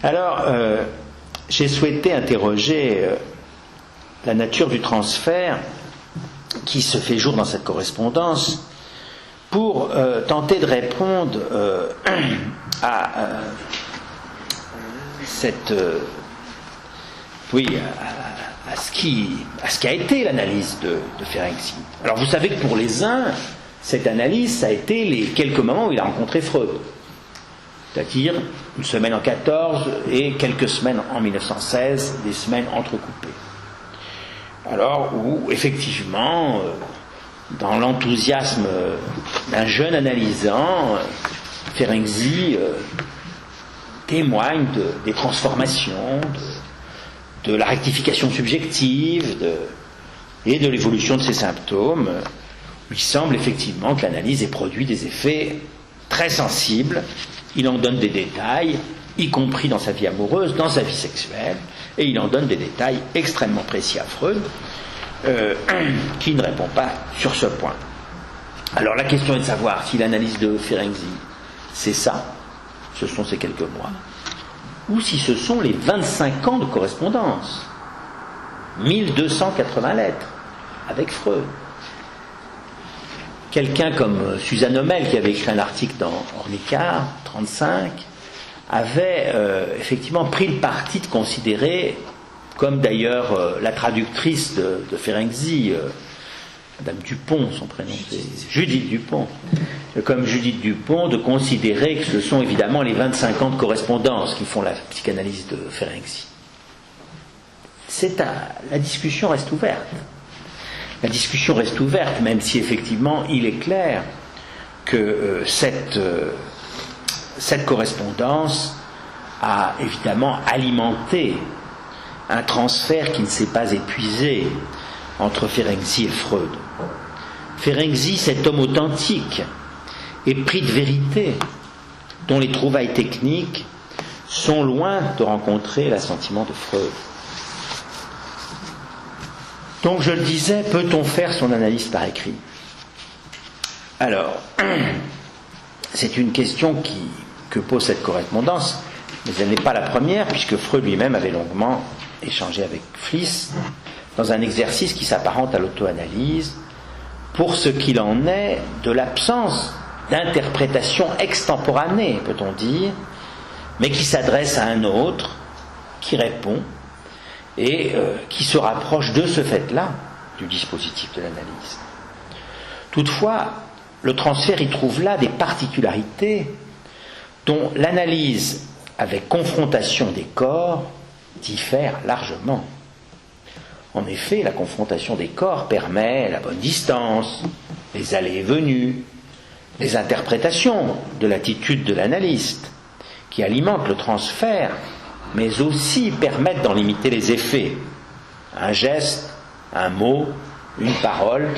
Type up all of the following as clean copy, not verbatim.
Alors, j'ai souhaité interroger la nature du transfert qui se fait jour dans cette correspondance pour tenter de répondre à cette à ce qui a été l'analyse de Ferenczi. Alors vous savez que pour les uns, cette analyse, ça a été les quelques moments où il a rencontré Freud, c'est-à-dire une semaine en 14 et quelques semaines en 1916, des semaines entrecoupées. Alors où effectivement, dans l'enthousiasme d'un jeune analysant, Ferenczi témoigne des transformations, de la rectification subjective et de l'évolution de ses symptômes. Il semble effectivement que l'analyse ait produit des effets très sensibles. Il en donne des détails, y compris dans sa vie amoureuse, dans sa vie sexuelle, et il en donne des détails extrêmement précis à Freud, qui ne répond pas sur ce point. Alors la question est de savoir si l'analyse de Ferenczi, c'est ça, ce sont ces quelques mois, ou si ce sont les 25 ans de correspondance, 1280 lettres avec Freud. Quelqu'un comme Suzanne Hommel, qui avait écrit un article dans Ornicard 35, avait effectivement pris le parti de considérer, comme d'ailleurs la traductrice de Ferenczi, Madame Dupont, son prénom, c'est Judith Dupont, comme Judith Dupont, de considérer que ce sont évidemment les 25 ans de correspondance qui font la psychanalyse de Ferenczi. La discussion reste ouverte. La discussion reste ouverte, même si effectivement il est clair que cette correspondance a évidemment alimenté un transfert qui ne s'est pas épuisé entre Ferenczi et Freud. Ferenczi, cet homme authentique, épris de vérité, dont les trouvailles techniques sont loin de rencontrer l'assentiment de Freud. Donc je le disais, peut-on faire son analyse par écrit ? Alors, c'est une question que pose cette correspondance, mais elle n'est pas la première, puisque Freud lui-même avait longuement échangé avec Fliss dans un exercice qui s'apparente à l'auto-analyse, pour ce qu'il en est de l'absence d'interprétation extemporanée, peut-on dire, mais qui s'adresse à un autre, qui répond, et qui se rapproche de ce fait-là du dispositif de l'analyse. Toutefois, le transfert y trouve là des particularités dont l'analyse avec confrontation des corps diffère largement. En effet, la confrontation des corps permet la bonne distance, les allées et venues, les interprétations de l'attitude de l'analyste, qui alimentent le transfert, mais aussi permettent d'en limiter les effets. Un geste, un mot, une parole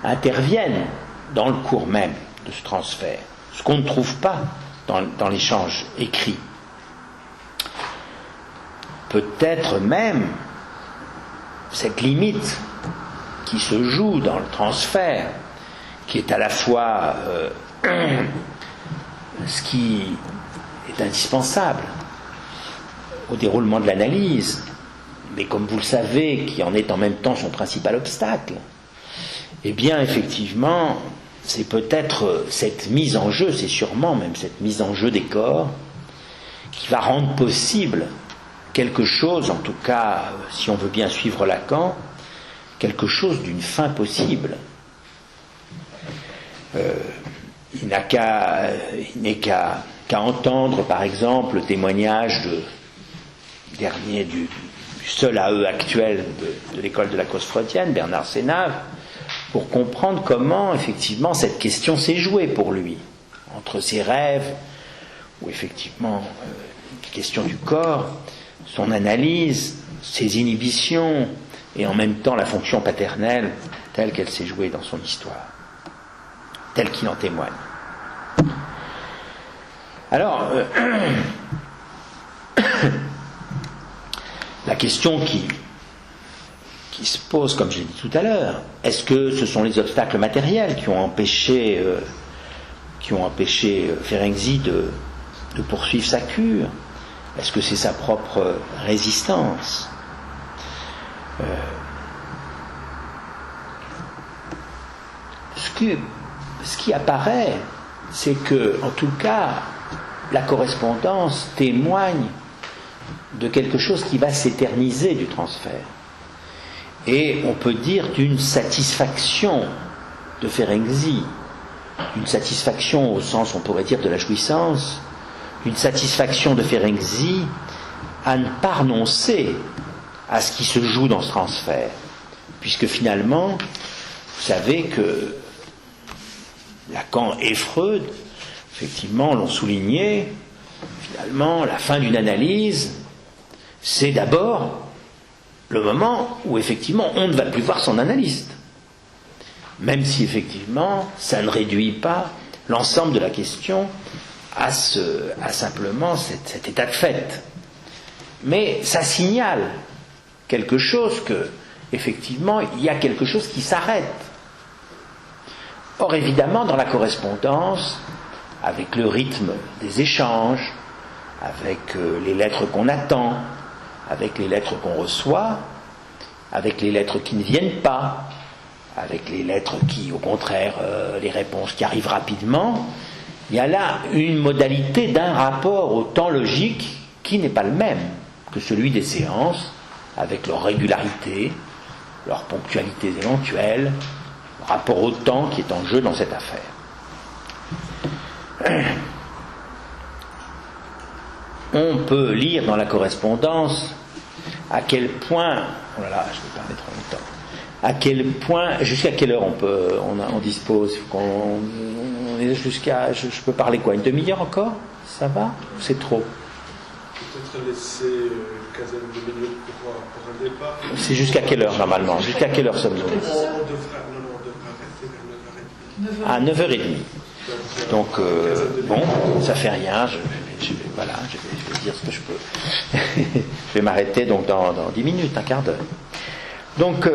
interviennent dans le cours même de ce transfert, ce qu'on ne trouve pas dans l'échange écrit. Peut-être même cette limite qui se joue dans le transfert, qui est à la fois ce qui est indispensable au déroulement de l'analyse, mais comme vous le savez, qui en est en même temps son principal obstacle, eh bien effectivement, c'est peut-être cette mise en jeu, c'est sûrement même cette mise en jeu des corps, qui va rendre possible quelque chose, en tout cas, si on veut bien suivre Lacan, quelque chose d'une fin possible. Il n'est qu'à entendre, par exemple, le témoignage du seul AE actuel de l'école de la cause freudienne, Bernard Sénave, pour comprendre comment, effectivement, cette question s'est jouée pour lui, entre ses rêves, ou effectivement, les questions du corps, son analyse, ses inhibitions, et en même temps la fonction paternelle telle qu'elle s'est jouée dans son histoire, telle qu'il en témoigne. Alors, la question qui se pose, comme je l'ai dit tout à l'heure, est-ce que ce sont les obstacles matériels qui ont empêché Ferenczi de poursuivre sa cure, Est-ce que c'est sa propre résistance? Ce qui apparaît, c'est que, en tout cas, la correspondance témoigne de quelque chose qui va s'éterniser du transfert. Et on peut dire d'une satisfaction de Ferenczi, une satisfaction au sens, on pourrait dire, de la jouissance, une satisfaction de Ferenczi à ne pas renoncer à ce qui se joue dans ce transfert. Puisque finalement, vous savez que Lacan et Freud, effectivement, l'ont souligné, finalement, la fin d'une analyse, c'est d'abord le moment où, effectivement, on ne va plus voir son analyste. Même si, effectivement, ça ne réduit pas l'ensemble de la question à simplement cet état de fait. Mais ça signale quelque chose que, effectivement, il y a quelque chose qui s'arrête. Or, évidemment, dans la correspondance, avec le rythme des échanges, avec les lettres qu'on attend, avec les lettres qu'on reçoit, avec les lettres qui ne viennent pas, avec les lettres qui, au contraire, les réponses qui arrivent rapidement, il y a là une modalité d'un rapport au temps logique qui n'est pas le même que celui des séances, avec leur régularité, leur ponctualité éventuelle, le rapport au temps qui est en jeu dans cette affaire. On peut lire dans la correspondance à quel point, oh là là, je ne vais pas mettre longtemps, à quel point, jusqu'à quelle heure on dispose, on est jusqu'à, je peux parler quoi, une demi-heure encore? Ça va? C'est trop? Peut-être laisser une quinzaine de minutes pour un départ. C'est jusqu'à quelle heure normalement? Jusqu'à quelle heure sommes-nous? On devrait arrêter vers 9h30. À 9h30. Donc, bon, ça fait rien, je vais dire ce que je peux. Je vais m'arrêter donc dans 10 minutes, un quart d'heure. Donc,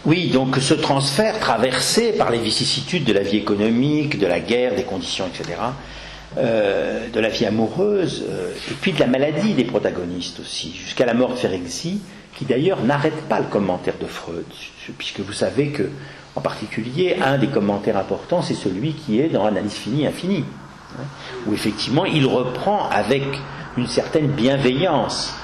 oui, donc ce transfert traversé par les vicissitudes de la vie économique, de la guerre, des conditions, etc., de la vie amoureuse, et puis de la maladie des protagonistes aussi, jusqu'à la mort de Ferenczi, qui d'ailleurs n'arrête pas le commentaire de Freud, puisque vous savez que, en particulier, un des commentaires importants, c'est celui qui est dans Analyse finie infinie, hein, où effectivement il reprend avec une certaine bienveillance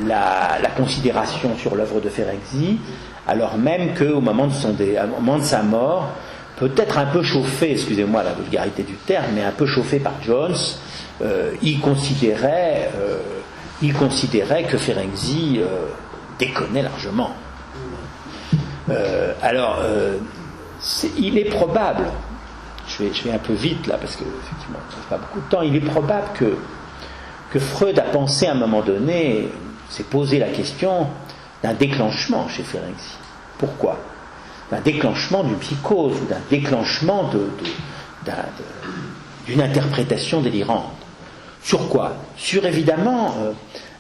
la considération sur l'œuvre de Ferenczi, alors même qu'au moment de sa mort, peut-être un peu chauffé, excusez-moi la vulgarité du terme, mais un peu chauffé par Jones, il considérait que Ferenczi déconnait largement. Il est probable, je vais un peu vite là parce que effectivement ça ne pas beaucoup de temps, il est probable que Freud a pensé à un moment donné, s'est posé la question d'un déclenchement chez Ferenczi. Pourquoi? D'un déclenchement d'une psychose ou d'un déclenchement d'une interprétation délirante. Sur quoi? Sur évidemment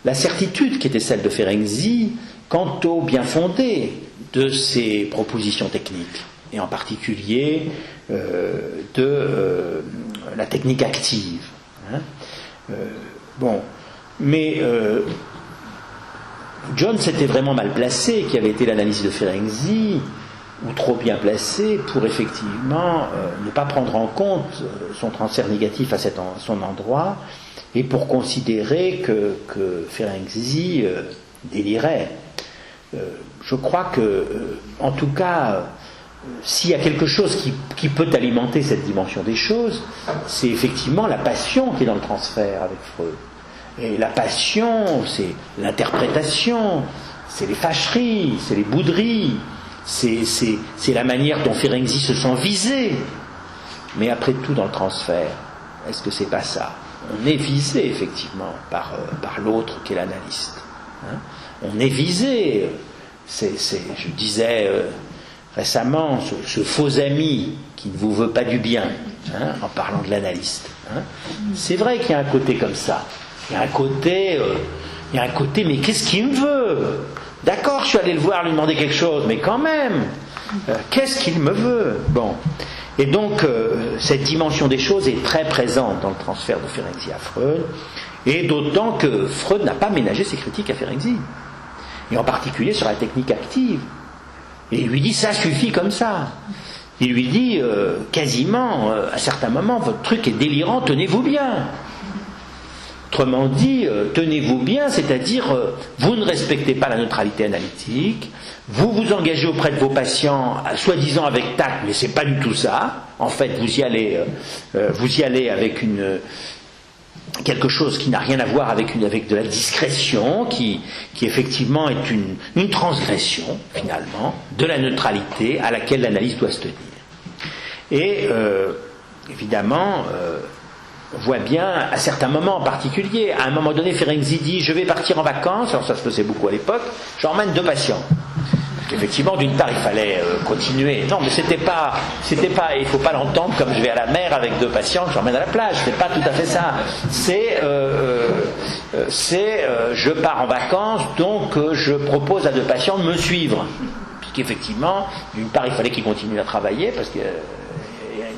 la certitude qui était celle de Ferenczi quant au bien fondé de ses propositions techniques, et en particulier de la technique active. Hein. Mais John s'était vraiment mal placé, qui avait été l'analyse de Ferenczi, ou trop bien placé pour effectivement ne pas prendre en compte son transfert négatif à son endroit, et pour considérer que Ferenczi délirait. Je crois que, en tout cas, s'il y a quelque chose qui peut alimenter cette dimension des choses, c'est effectivement la passion qui est dans le transfert avec Freud. Et la passion, c'est l'interprétation, c'est les fâcheries, c'est les bouderies, c'est la manière dont Ferenczi se sent visé. Mais après tout, dans le transfert, est-ce que c'est pas ça? On est visé, effectivement, par l'autre qui est l'analyste. Hein, on est visé. Je disais récemment, ce faux ami qui ne vous veut pas du bien, hein, en parlant de l'analyste. Hein. C'est vrai qu'il y a un côté comme ça. Il y a un côté, mais qu'est-ce qu'il me veut? D'accord, je suis allé le voir, lui demander quelque chose, mais quand même, qu'est-ce qu'il me veut? Bon. Et donc, cette dimension des choses est très présente dans le transfert de Ferenczi à Freud, et d'autant que Freud n'a pas ménagé ses critiques à Ferenczi, et en particulier sur la technique active. Et il lui dit, ça suffit comme ça. Il lui dit, quasiment, à certains moments, votre truc est délirant, tenez-vous bien. Autrement dit, tenez-vous bien, c'est-à-dire, vous ne respectez pas la neutralité analytique, vous vous engagez auprès de vos patients, soi-disant avec tact, mais c'est pas du tout ça. En fait, vous y allez avec quelque chose qui n'a rien à voir avec de la discrétion, qui effectivement est une transgression, finalement, de la neutralité à laquelle l'analyse doit se tenir. Et, évidemment, on voit bien, à certains moments en particulier, à un moment donné, Ferenczi dit, je vais partir en vacances, alors ça se faisait beaucoup à l'époque, j'emmène 2 patients. Effectivement, d'une part, il fallait continuer. Non, mais c'était pas, il faut pas l'entendre comme je vais à la mer avec 2 patients que j'emmène à la plage. C'est pas tout à fait ça. Je pars en vacances, donc je propose à 2 patients de me suivre. Puisqu'effectivement, d'une part, il fallait qu'ils continuent à travailler parce que la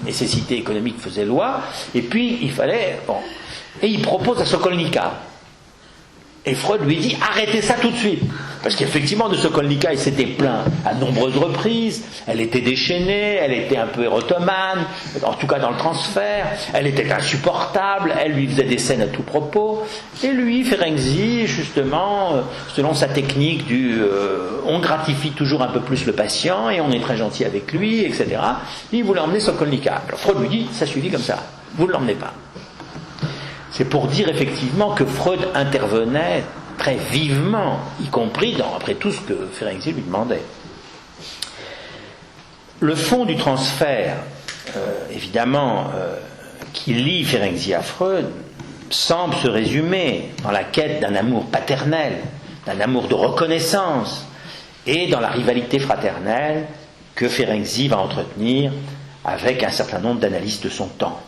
nécessité économique faisait loi. Et puis, il fallait, et il propose à Sokolnika. Et Freud lui dit, arrêtez ça tout de suite. Parce qu'effectivement, de Sokolnika, il s'était plaint à de nombreuses reprises. Elle était déchaînée, elle était un peu érotomane, en tout cas dans le transfert. Elle était insupportable, elle lui faisait des scènes à tout propos. Et lui, Ferenczi, justement, selon sa technique on gratifie toujours un peu plus le patient et on est très gentil avec lui, etc. Il voulait emmener Sokolnika. Alors Freud lui dit, ça suffit comme ça, vous ne l'emmenez pas. C'est pour dire effectivement que Freud intervenait très vivement, y compris après tout ce que Ferenczi lui demandait. Le fond du transfert, évidemment, qui lie Ferenczi à Freud, semble se résumer dans la quête d'un amour paternel, d'un amour de reconnaissance, et dans la rivalité fraternelle que Ferenczi va entretenir avec un certain nombre d'analystes de son temps.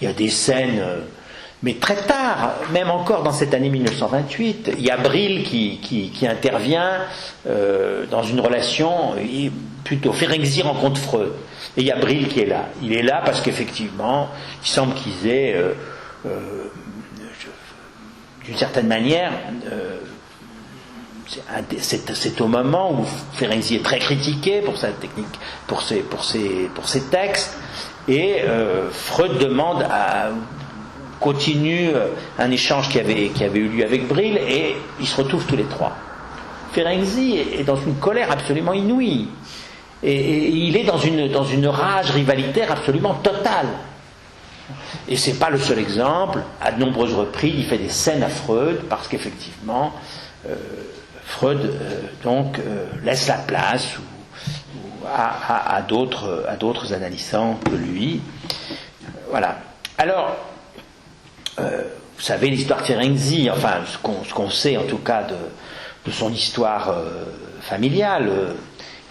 Il y a des scènes... Mais très tard, même encore dans cette année 1928, il y a Brill qui intervient dans une relation, plutôt Ferenczi rencontre Freud. Et il y a Brill qui est là. Il est là parce qu'effectivement, il semble qu'ils aient, d'une certaine manière, c'est au moment où Ferenczi est très critiqué pour sa technique, pour ses textes, et Freud demande continue un échange qui avait eu lieu avec Brill, et ils se retrouvent tous les 3. Ferenczi est dans une colère absolument inouïe, et il est dans une rage rivalitaire absolument totale. Et c'est pas le seul exemple. À de nombreuses reprises, il fait des scènes à Freud parce qu'effectivement, Freud laisse la place à d'autres analysants que lui. Voilà. Alors. Vous savez l'histoire de Ferenczi, enfin ce qu'on sait en tout cas de son histoire familiale.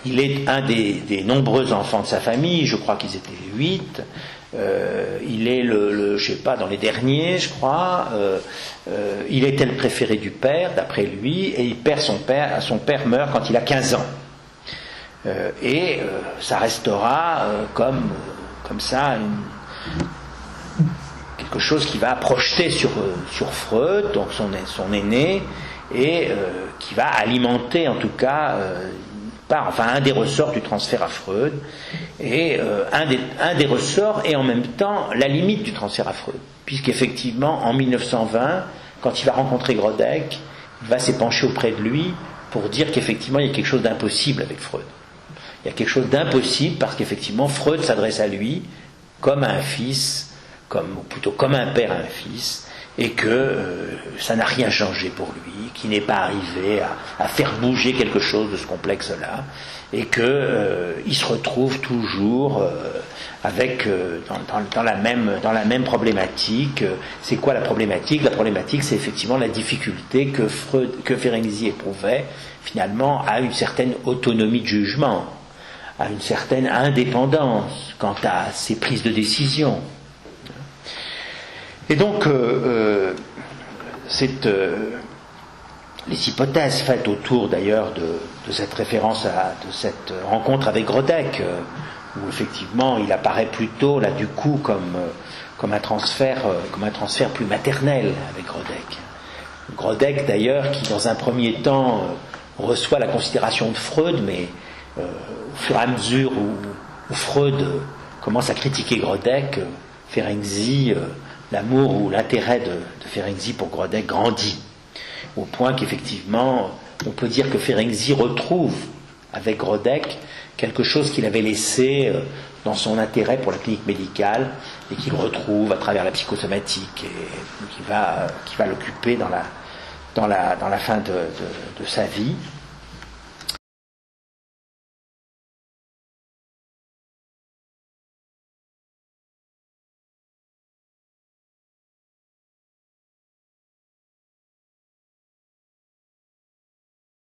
Il est un des nombreux enfants de sa famille, je crois qu'ils étaient 8. Il est je sais pas, dans les derniers, je crois. Il était le préféré du père, d'après lui, et il perd son père. Son père meurt quand il a 15 ans. Ça restera comme ça quelque chose qui va projeter sur Freud, donc son aîné, et qui va alimenter en tout cas un des ressorts du transfert à Freud, et un des ressorts et en même temps la limite du transfert à Freud, puisqu'effectivement en 1920, quand il va rencontrer Grodek, il va s'épancher auprès de lui pour dire qu'effectivement il y a quelque chose d'impossible avec Freud. Il y a quelque chose d'impossible parce qu'effectivement Freud s'adresse à lui comme à un fils, ou plutôt comme un père à un fils, et que ça n'a rien changé pour lui, qu'il n'est pas arrivé à faire bouger quelque chose de ce complexe-là, et qu'il se retrouve toujours dans la même problématique. C'est quoi la problématique ? La problématique, c'est effectivement la difficulté que Ferenczi éprouvait finalement à une certaine autonomie de jugement, à une certaine indépendance quant à ses prises de décision. Et donc, les hypothèses faites autour d'ailleurs de cette référence de cette rencontre avec Grodek, où effectivement il apparaît plutôt là du coup comme un transfert plus maternel avec Grodek. Grodek d'ailleurs qui dans un premier temps reçoit la considération de Freud, mais au fur et à mesure où Freud commence à critiquer Grodek, Ferenczi, l'amour ou l'intérêt de Ferenczi pour Grodek grandit, au point qu'effectivement on peut dire que Ferenczi retrouve avec Grodek quelque chose qu'il avait laissé dans son intérêt pour la clinique médicale et qu'il retrouve à travers la psychosomatique et qui va l'occuper dans la fin de sa vie.